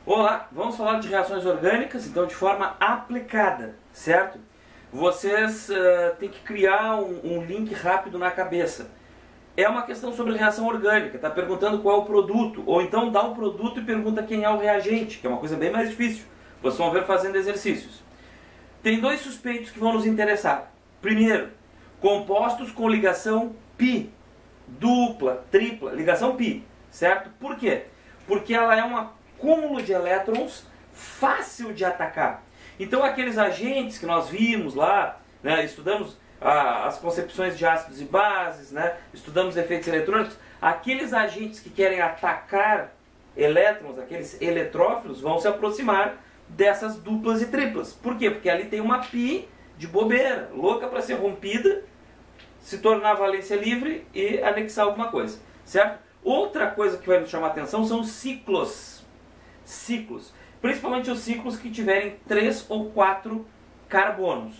Olá, vamos falar de reações orgânicas, então de forma aplicada, certo? Vocês têm que criar um link rápido na cabeça. É uma questão sobre reação orgânica, está perguntando qual é o produto, ou então dá o produto e pergunta quem é o reagente, que é uma coisa bem mais difícil. Vocês vão ver fazendo exercícios. Tem dois suspeitos que vão nos interessar. Primeiro, compostos com ligação pi, dupla, tripla, ligação pi, certo? Por quê? Porque ela é um acúmulo de elétrons fácil de atacar. Então aqueles agentes que nós vimos lá, né, estudamos as concepções de ácidos e bases, né, estudamos efeitos eletrônicos, aqueles agentes que querem atacar elétrons, aqueles eletrófilos, vão se aproximar dessas duplas e triplas. Por quê? Porque ali tem uma pi de bobeira, louca para ser rompida, se tornar valência livre e anexar alguma coisa, certo? Outra coisa que vai nos chamar a atenção são os ciclos. Ciclos, principalmente os ciclos que tiverem 3 ou 4 carbonos.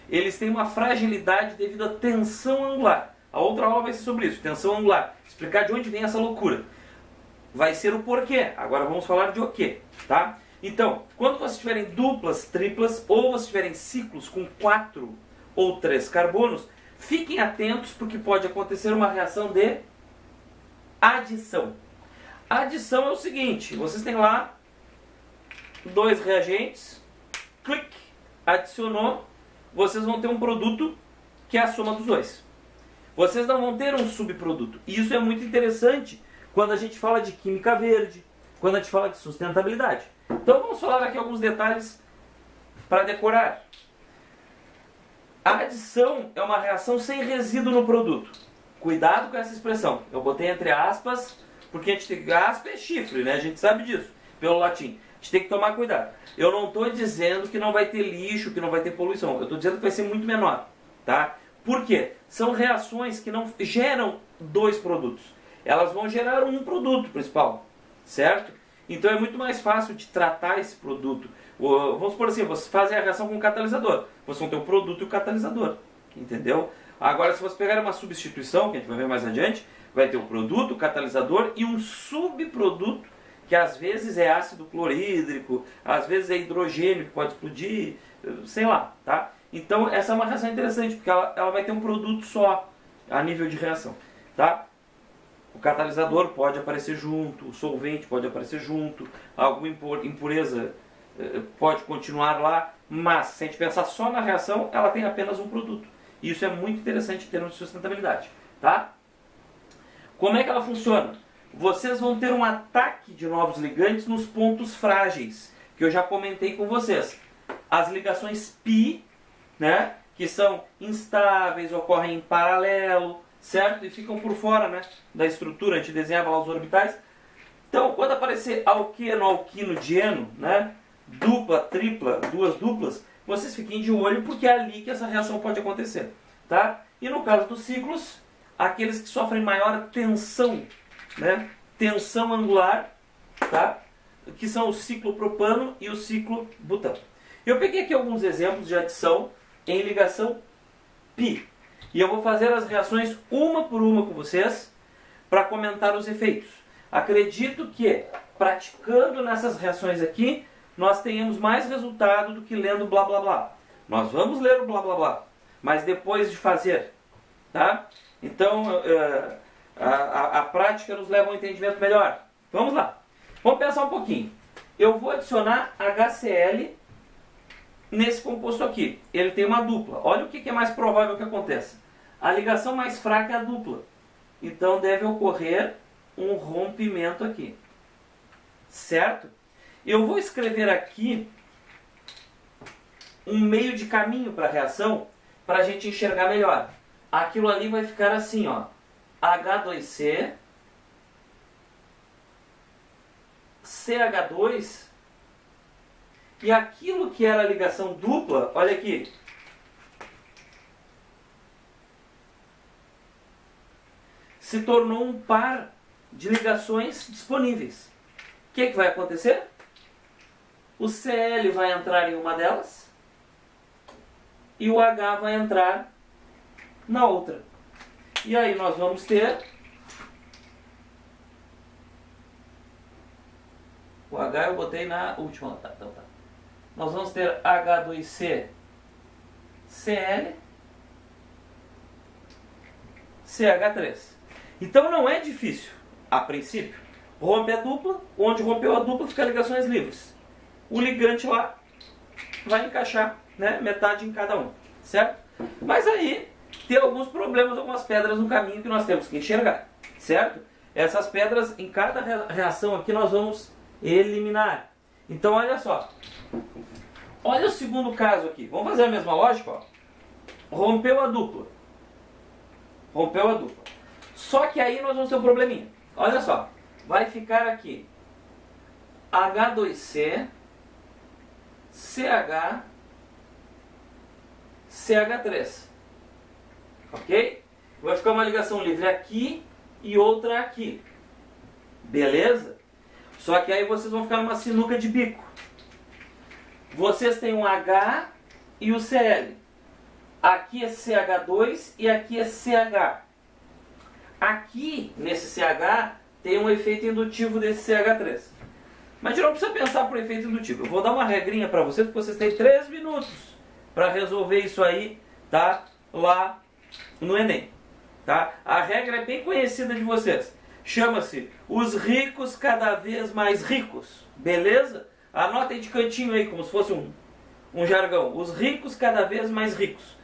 Eles têm uma fragilidade devido à tensão angular. A outra aula vai ser sobre isso, tensão angular. Explicar de onde vem essa loucura. Vai ser o porquê. Agora vamos falar de o quê, tá? Então, quando vocês tiverem duplas, triplas, ou vocês tiverem ciclos com 4 ou 3 carbonos, fiquem atentos porque pode acontecer uma reação de adição. A adição é o seguinte, vocês têm lá dois reagentes, clique, adicionou, vocês vão ter um produto que é a soma dos dois. Vocês não vão ter um subproduto. E isso é muito interessante quando a gente fala de química verde, quando a gente fala de sustentabilidade. Então vamos falar aqui alguns detalhes para decorar. A adição é uma reação sem resíduo no produto. Cuidado com essa expressão. Eu botei entre aspas, porque a gente tem que... Aspa é chifre, né? A gente sabe disso, pelo latim. A gente tem que tomar cuidado. Eu não estou dizendo que não vai ter lixo, que não vai ter poluição. Eu estou dizendo que vai ser muito menor, tá? Por quê? São reações que não geram dois produtos. Elas vão gerar um produto principal, certo? Então é muito mais fácil de tratar esse produto. Vamos supor assim, vocês fazem a reação com o catalisador. Vocês vão ter o produto e o catalisador, entendeu? Agora, se você pegar uma substituição, que a gente vai ver mais adiante, vai ter o produto, o catalisador e um subproduto, que às vezes é ácido clorídrico, às vezes é hidrogênio que pode explodir, sei lá, tá? Então essa é uma reação interessante, porque ela vai ter um produto só a nível de reação, tá? O catalisador pode aparecer junto, o solvente pode aparecer junto, alguma impureza pode continuar lá, mas se a gente pensar só na reação, ela tem apenas um produto. E isso é muito interessante em termos de sustentabilidade, tá? Como é que ela funciona? Vocês vão ter um ataque de novos ligantes nos pontos frágeis, que eu já comentei com vocês. As ligações pi, né, que são instáveis, ocorrem em paralelo, certo? E ficam por fora, né, da estrutura, a gente desenhava lá os orbitais. Então, quando aparecer alqueno, alquino, dieno, né, dupla, tripla, duas duplas, vocês fiquem de olho porque é ali que essa reação pode acontecer, tá? E no caso dos ciclos, aqueles que sofrem maior tensão, né? Tensão angular, tá? Que são o ciclopropano e o ciclobutano. Eu peguei aqui alguns exemplos de adição em ligação pi. E eu vou fazer as reações uma por uma com vocês para comentar os efeitos. Acredito que praticando nessas reações aqui, nós tenhamos mais resultado do que lendo blá blá blá. Nós vamos ler o blá blá blá, mas depois de fazer, tá? Então, a prática nos leva a um entendimento melhor. Vamos lá. Vamos pensar um pouquinho. Eu vou adicionar HCl nesse composto aqui. Ele tem uma dupla. Olha o que é mais provável que aconteça. A ligação mais fraca é a dupla. Então deve ocorrer um rompimento aqui. Certo? Eu vou escrever aqui um meio de caminho para a reação para a gente enxergar melhor. Aquilo ali vai ficar assim, ó. H2C, CH2, e aquilo que era a ligação dupla, olha aqui, se tornou um par de ligações disponíveis. O que vai acontecer? O Cl vai entrar em uma delas e o H vai entrar na outra. E aí nós vamos ter O H eu botei na última. Tá, então tá. Nós vamos ter H2C, Cl, CH3. Então não é difícil, a princípio, romper a dupla, onde rompeu a dupla fica ligações livres. O ligante lá vai encaixar, né, metade em cada um, certo? Mas aí tem alguns problemas, algumas pedras no caminho que nós temos que enxergar, certo? Essas pedras, em cada reação aqui, nós vamos eliminar. Então olha só, olha o segundo caso aqui, vamos fazer a mesma lógica, ó. Rompeu a dupla. Rompeu a dupla. Só que aí nós vamos ter um probleminha. Olha só. Vai ficar aqui H2C, CH, CH3. Ok? Vai ficar uma ligação livre aqui e outra aqui. Beleza? Só que aí vocês vão ficar numa sinuca de bico. Vocês têm um H e o Cl. Aqui é CH2 e aqui é CH. Aqui, nesse CH, tem um efeito indutivo desse CH3. Mas a gente não precisa pensar por efeito indutivo. Eu vou dar uma regrinha para vocês, porque vocês têm 3 minutos para resolver isso aí, tá? Lá no Enem. Tá? A regra é bem conhecida de vocês. Chama-se os ricos cada vez mais ricos. Beleza? Anotem de cantinho aí, como se fosse um jargão. Os ricos cada vez mais ricos.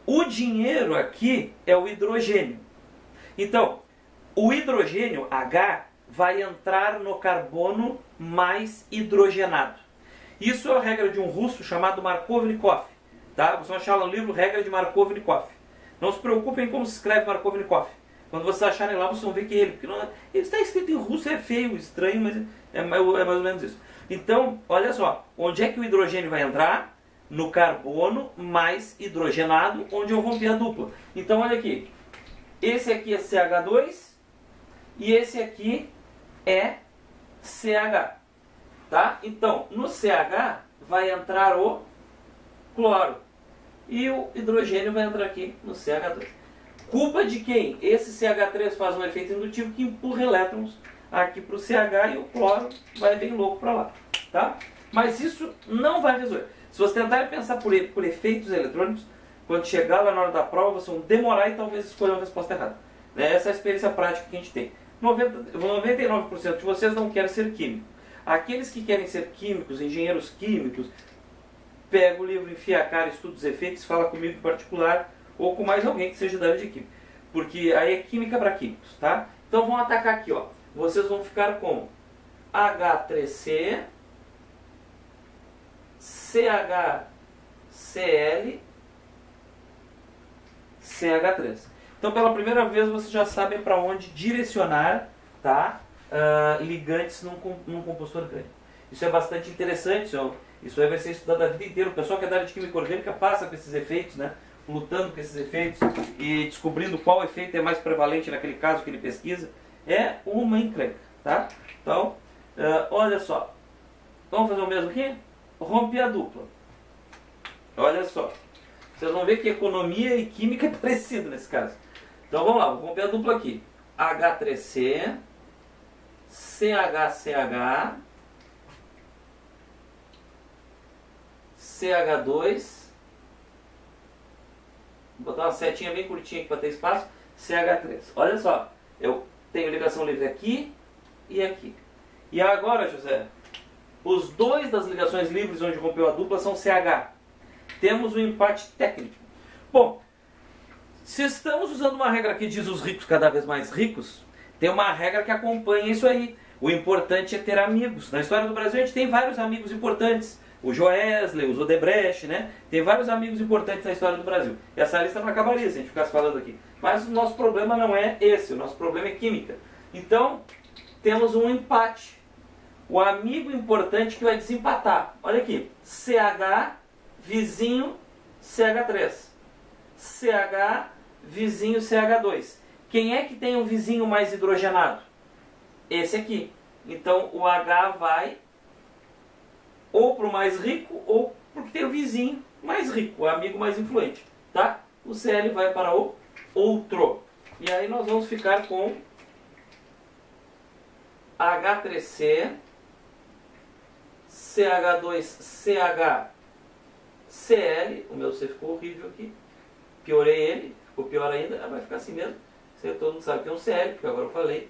O dinheiro aqui é o hidrogênio. Então, o hidrogênio, H, vai entrar no carbono mais hidrogenado. Isso é a regra de um russo chamado Markovnikov. Tá? Vocês vão achar lá no livro Regra de Markovnikov. Não se preocupem como se escreve Markovnikov. Quando vocês acharem lá, vocês vão ver que ele está escrito em russo, é feio, estranho, mas é mais ou menos isso. Então, olha só, onde é que o hidrogênio vai entrar? No carbono mais hidrogenado, onde eu rompi a dupla. Então, olha aqui. Esse aqui é CH2 e esse aqui é CH. Tá? Então, no CH vai entrar o cloro. E o hidrogênio vai entrar aqui no CH2. Culpa de quem? Esse CH3 faz um efeito indutivo que empurra elétrons aqui para o CH e o cloro vai bem louco para lá. Tá? Mas isso não vai resolver. Se vocês tentarem pensar por efeitos eletrônicos, quando chegar lá na hora da prova, vocês vão demorar e talvez escolham a resposta errada. Essa é a experiência prática que a gente tem. 99% de vocês não querem ser químico. Aqueles que querem ser químicos, engenheiros químicos, pega o livro, enfia a cara, estuda os efeitos, fala comigo em particular, ou com mais alguém que seja da área de química. Porque aí é química para químicos, tá? Então vamos atacar aqui, ó. Vocês vão ficar com H3C, CHCl, CH3. Então, pela primeira vez, vocês já sabem para onde direcionar, tá? Ligantes num composto orgânico. Isso é bastante interessante, isso aí vai ser estudado a vida inteira. O pessoal que é da área de química orgânica passa com esses efeitos, né? Lutando com esses efeitos e descobrindo qual efeito é mais prevalente naquele caso que ele pesquisa. É uma encrenca, tá? Então, olha só. Vamos fazer o mesmo aqui? Rompe a dupla. Olha só. Vocês vão ver que economia e química é parecido nesse caso. Então vamos lá, vou romper a dupla aqui. H3C, CHCH, CH2, vou botar uma setinha bem curtinha aqui para ter espaço, CH3. Olha só, eu tenho ligação livre aqui e aqui. E agora, José, os dois das ligações livres onde rompeu a dupla são CH. Temos um empate técnico. Bom, se estamos usando uma regra que diz os ricos cada vez mais ricos, tem uma regra que acompanha isso aí. O importante é ter amigos. Na história do Brasil a gente tem vários amigos importantes. O Joesley, o Odebrecht, né? Tem vários amigos importantes na história do Brasil. E essa lista não acabaria se a gente ficasse falando aqui. Mas o nosso problema não é esse, o nosso problema é química. Então, temos um empate. O amigo importante que vai desempatar. Olha aqui, CH, vizinho, CH3. CH, vizinho, CH2. Quem é que tem um vizinho mais hidrogenado? Esse aqui. Então, o H vai ou para o mais rico, ou porque tem o vizinho mais rico, o amigo mais influente, tá? O Cl vai para o outro. E aí nós vamos ficar com H3C, CH2CHCl, o meu C ficou horrível aqui, piorei ele, ficou pior ainda, vai ficar assim mesmo. Todo mundo sabe que é um Cl, porque agora eu falei.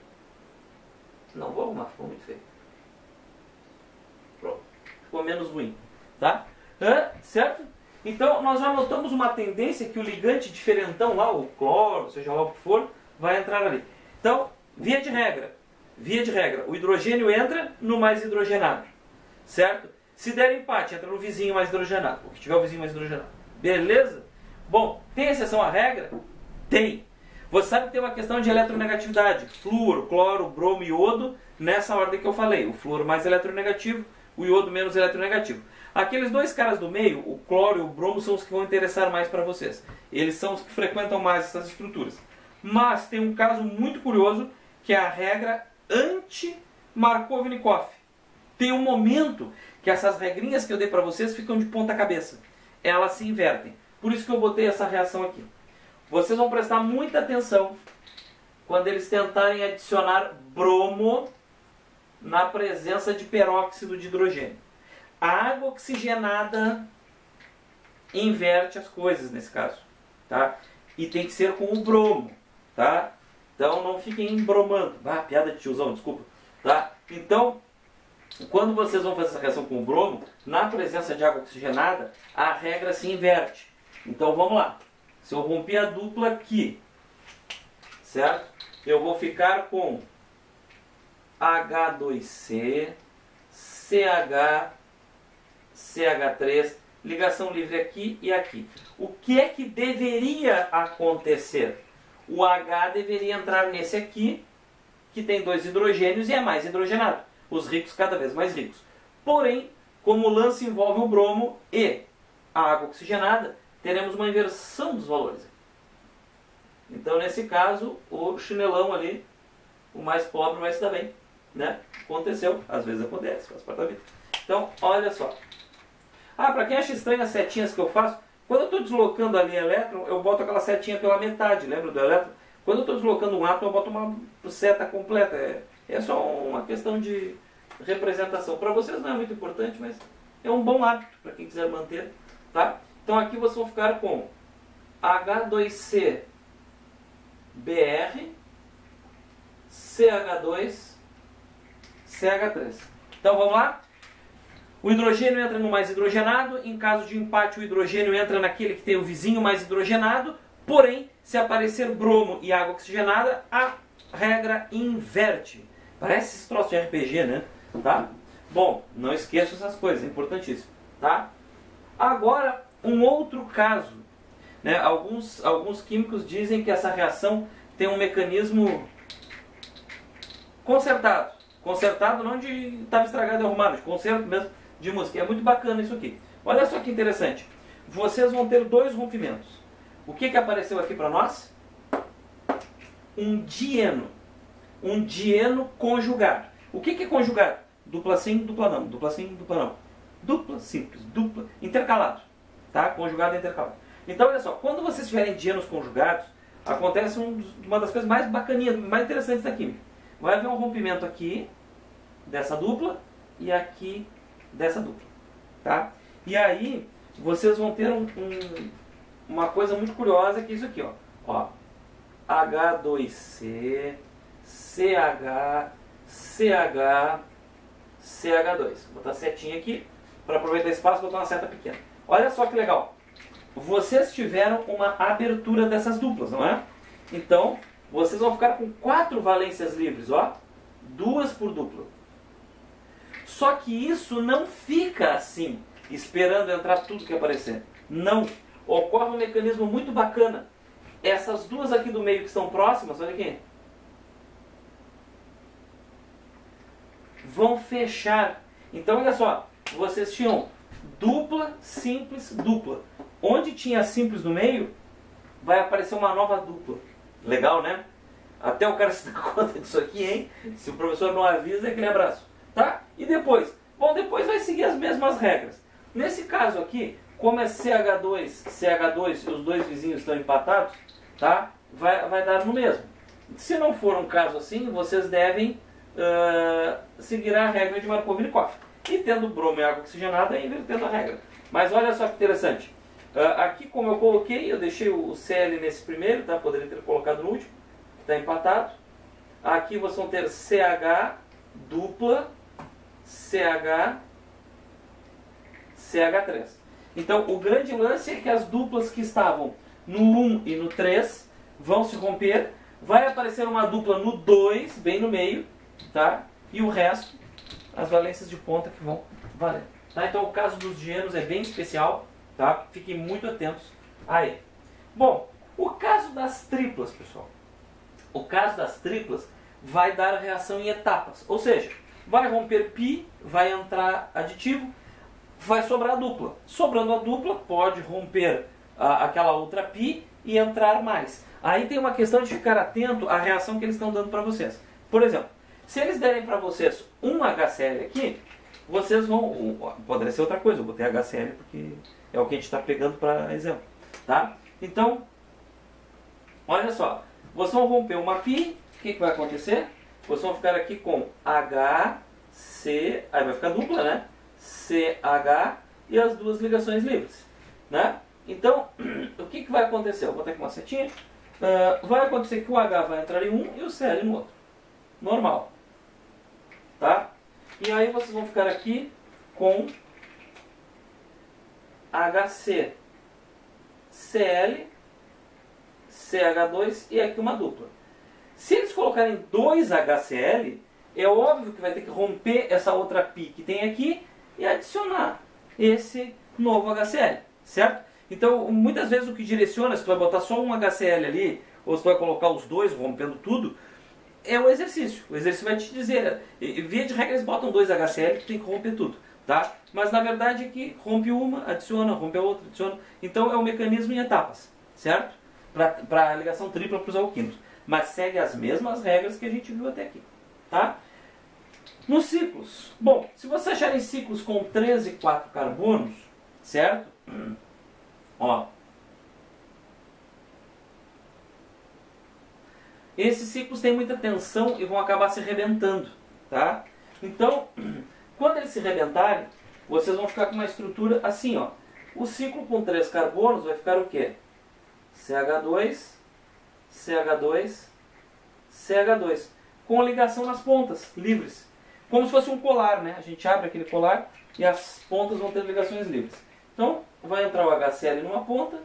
Não vou arrumar, ficou muito feio. Pronto, ficou menos ruim, tá? Certo? Então nós já notamos uma tendência que o ligante diferentão lá, o cloro, seja lá o que for, vai entrar ali. Então, via de regra, o hidrogênio entra no mais hidrogenado, certo? Se der empate, entra no vizinho mais hidrogenado, o que tiver o vizinho mais hidrogenado. Beleza? Bom, tem exceção à regra? Tem. Você sabe que tem uma questão de eletronegatividade. Flúor, cloro, bromo e iodo, nessa ordem que eu falei. O flúor mais eletronegativo, o iodo menos eletronegativo. Aqueles dois caras do meio, o cloro e o bromo, são os que vão interessar mais para vocês. Eles são os que frequentam mais essas estruturas. Mas tem um caso muito curioso, que é a regra anti-Markovnikov. Tem um momento que essas regrinhas que eu dei para vocês ficam de ponta cabeça. Elas se invertem. Por isso que eu botei essa reação aqui. Vocês vão prestar muita atenção quando eles tentarem adicionar bromo na presença de peróxido de hidrogênio. A água oxigenada inverte as coisas nesse caso, tá? E tem que ser com o bromo, tá? Então não fiquem embromando. Piada de tiozão, desculpa, tá? Então, quando vocês vão fazer essa reação com o bromo, na presença de água oxigenada, a regra se inverte. Então vamos lá. Se eu romper a dupla aqui, certo? Eu vou ficar com H2C, CH, CH3, ligação livre aqui e aqui. O que é que deveria acontecer? O H deveria entrar nesse aqui, que tem dois hidrogênios e é mais hidrogenado. Os ricos cada vez mais ricos. Porém, como o lance envolve o bromo e a água oxigenada, teremos uma inversão dos valores. Então, nesse caso, o chinelão ali, o mais pobre, vai se dar bem, né? Aconteceu, às vezes acontece, faz parte da vida. Então, olha só. Para quem acha estranho as setinhas que eu faço, quando eu estou deslocando ali elétron, eu boto aquela setinha pela metade, lembra do elétron? Quando eu estou deslocando um átomo, eu boto uma seta completa. É só uma questão de representação. Para vocês não é muito importante, mas é um bom hábito para quem quiser manter, tá? Então aqui vocês vão ficar com H2C Br, CH2, CH3. Então vamos lá? O hidrogênio entra no mais hidrogenado. Em caso de empate, o hidrogênio entra naquele que tem o vizinho mais hidrogenado. Porém, se aparecer bromo e água oxigenada, a regra inverte. Parece esse troço de RPG, né? Tá? Bom, não esqueça essas coisas, é importantíssimo. Tá? Agora, um outro caso. Né? Alguns químicos dizem que essa reação tem um mecanismo consertado. Consertado não de estava estragado e arrumado, de conserto mesmo de música. É muito bacana isso aqui. Olha só que interessante. Vocês vão ter dois rompimentos. O que apareceu aqui para nós? Um dieno. Um dieno conjugado. O que é conjugado? Dupla sim, dupla não. Dupla sim, dupla não. Dupla simples, dupla intercalado. Tá? Conjugado e intercalado. Então, olha só. Quando vocês tiverem dienos conjugados, acontece uma das coisas mais bacaninhas, mais interessantes da química. Vai haver um rompimento aqui dessa dupla e aqui dessa dupla. Tá? E aí, vocês vão ter uma coisa muito curiosa, que é isso aqui. Ó. H2C, CH, CH, CH2. Vou botar a setinha aqui, para aproveitar espaço, vou botar uma seta pequena. Olha só que legal. Vocês tiveram uma abertura dessas duplas, não é? Então, vocês vão ficar com 4 valências livres, ó. 2 por dupla. Só que isso não fica assim, esperando entrar tudo que aparecer. Não. Ocorre um mecanismo muito bacana. Essas duas aqui do meio que estão próximas, olha aqui, vão fechar. Então, olha só. Vocês tinham dupla, simples, dupla. Onde tinha simples no meio, vai aparecer uma nova dupla. Legal, né? Até o cara se dar conta disso aqui, hein? Se o professor não avisa, é aquele abraço. Tá? E depois? Bom, depois vai seguir as mesmas regras. Nesse caso aqui, como é CH2, CH2 e os dois vizinhos estão empatados, tá? Vai dar no mesmo. Se não for um caso assim, vocês devem seguir a regra de Markovnikov. E tendo bromo e água oxigenada, invertendo a regra. Mas olha só que interessante. Aqui, como eu coloquei, eu deixei o Cl nesse primeiro, tá? Poderia ter colocado no último, que está empatado. Aqui vocês vão ter CH dupla, CH, CH3. Então, o grande lance é que as duplas que estavam no 1 e no 3 vão se romper. Vai aparecer uma dupla no 2, bem no meio, tá? E o resto, as valências de ponta que vão valer. Tá? Então, o caso dos gêmeos é bem especial, tá? Fiquem muito atentos a ele. Bom, o caso das triplas, pessoal. O caso das triplas vai dar reação em etapas. Ou seja, vai romper π, vai entrar aditivo, vai sobrar a dupla. Sobrando a dupla, pode romper aquela outra π e entrar mais. Aí tem uma questão de ficar atento à reação que eles estão dando para vocês. Por exemplo, se eles derem para vocês um HCl aqui, vocês vão... Poderia ser outra coisa, eu botei HCl porque é o que a gente está pegando para exemplo. Tá? Então, olha só. Vocês vão romper uma π, o que vai acontecer? Vocês vão ficar aqui com HC, aí vai ficar dupla, né? CH e as duas ligações livres, né? Então, o que vai acontecer? Eu vou botar aqui uma setinha. Vai acontecer que o H vai entrar em um e o Cl no outro. Normal. Tá? E aí vocês vão ficar aqui com HC, Cl, CH2 e aqui uma dupla. Se eles colocarem 2 HCl, é óbvio que vai ter que romper essa outra π que tem aqui e adicionar esse novo HCl, certo? Então, muitas vezes o que direciona, se tu vai botar só um HCl ali, ou se tu vai colocar os dois rompendo tudo, é o exercício. O exercício vai te dizer, via de regra eles botam 2 HCl que tem que romper tudo, tá? Mas na verdade é que rompe uma, adiciona, rompe a outra, adiciona. Então é um mecanismo em etapas, certo? Para a ligação tripla para os alquínos. Mas segue as mesmas regras que a gente viu até aqui, tá? Nos ciclos. Bom, se vocês acharem ciclos com 3 e 4 carbonos, certo? Ó. Esses ciclos têm muita tensão e vão acabar se arrebentando, tá? Então, quando eles se arrebentarem, vocês vão ficar com uma estrutura assim, ó. O ciclo com 3 carbonos vai ficar o quê? CH2, CH2, CH2. Com ligação nas pontas, livres. Como se fosse um colar, né? A gente abre aquele colar e as pontas vão ter ligações livres. Então, vai entrar o HCl numa ponta,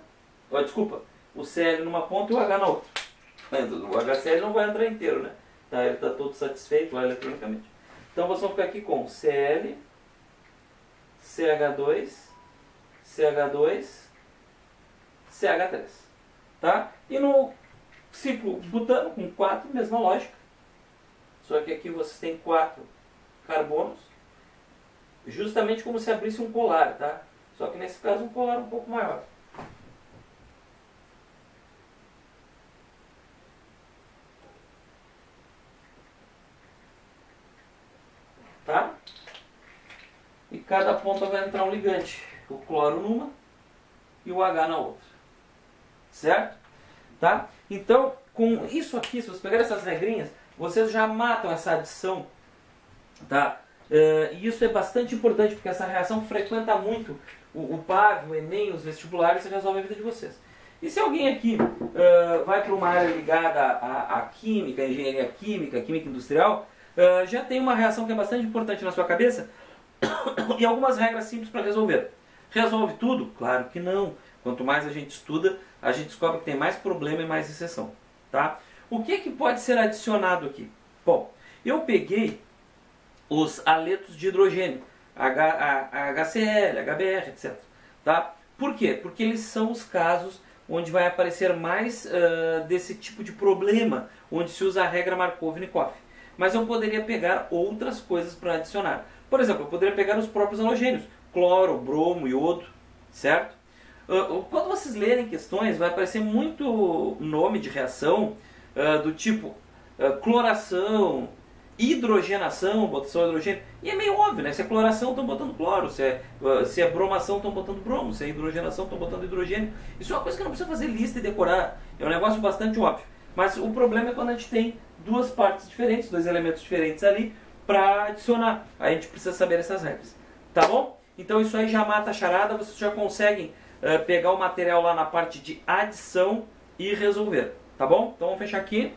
o Cl numa ponta e o H na outra. O HCl não vai entrar inteiro, né? Tá, ele está todo satisfeito lá eletronicamente. Então, vocês vão ficar aqui com Cl, CH2, CH2, CH3. Tá? E no ciclo butano com 4, mesma lógica. Só que aqui vocês têm 4 carbonos, justamente como se abrisse um colar, tá? Só que nesse caso um colar um pouco maior. Tá? E cada ponta vai entrar um ligante. O cloro numa e o H na outra. Certo? Tá? Então, com isso aqui, se vocês pegarem essas regrinhas, vocês já matam essa adição. Tá? E isso é bastante importante, porque essa reação frequenta muito o PAV, o Enem, os vestibulares, e resolve a vida de vocês. E se alguém aqui vai para uma área ligada à química, engenharia química, química industrial, já tem uma reação que é bastante importante na sua cabeça e algumas regras simples para resolver. Resolve tudo? Claro que não. Quanto mais a gente estuda, a gente descobre que tem mais problema e mais exceção. Tá? O que pode ser adicionado aqui? Bom, eu peguei os aletos de hidrogênio, HCl, HBr, etc. Tá? Por quê? Porque eles são os casos onde vai aparecer mais desse tipo de problema, onde se usa a regra Markov-Nikoff. Mas eu poderia pegar outras coisas para adicionar. Por exemplo, eu poderia pegar os próprios halogênios, cloro, bromo, iodo, certo? Quando vocês lerem questões, vai aparecer muito nome de reação do tipo cloração, hidrogenação, botação de hidrogênio. E é meio óbvio, né? Se é cloração, estão botando cloro. Se é bromação, estão botando bromo. Se é hidrogenação, estão botando hidrogênio. Isso é uma coisa que não precisa fazer lista e decorar. É um negócio bastante óbvio. Mas o problema é quando a gente tem duas partes diferentes, dois elementos diferentes ali, para adicionar. Aí a gente precisa saber essas regras. Tá bom? Então isso aí já mata a charada, vocês já conseguem pegar o material lá na parte de adição e resolver. Tá bom? Então vamos fechar aqui.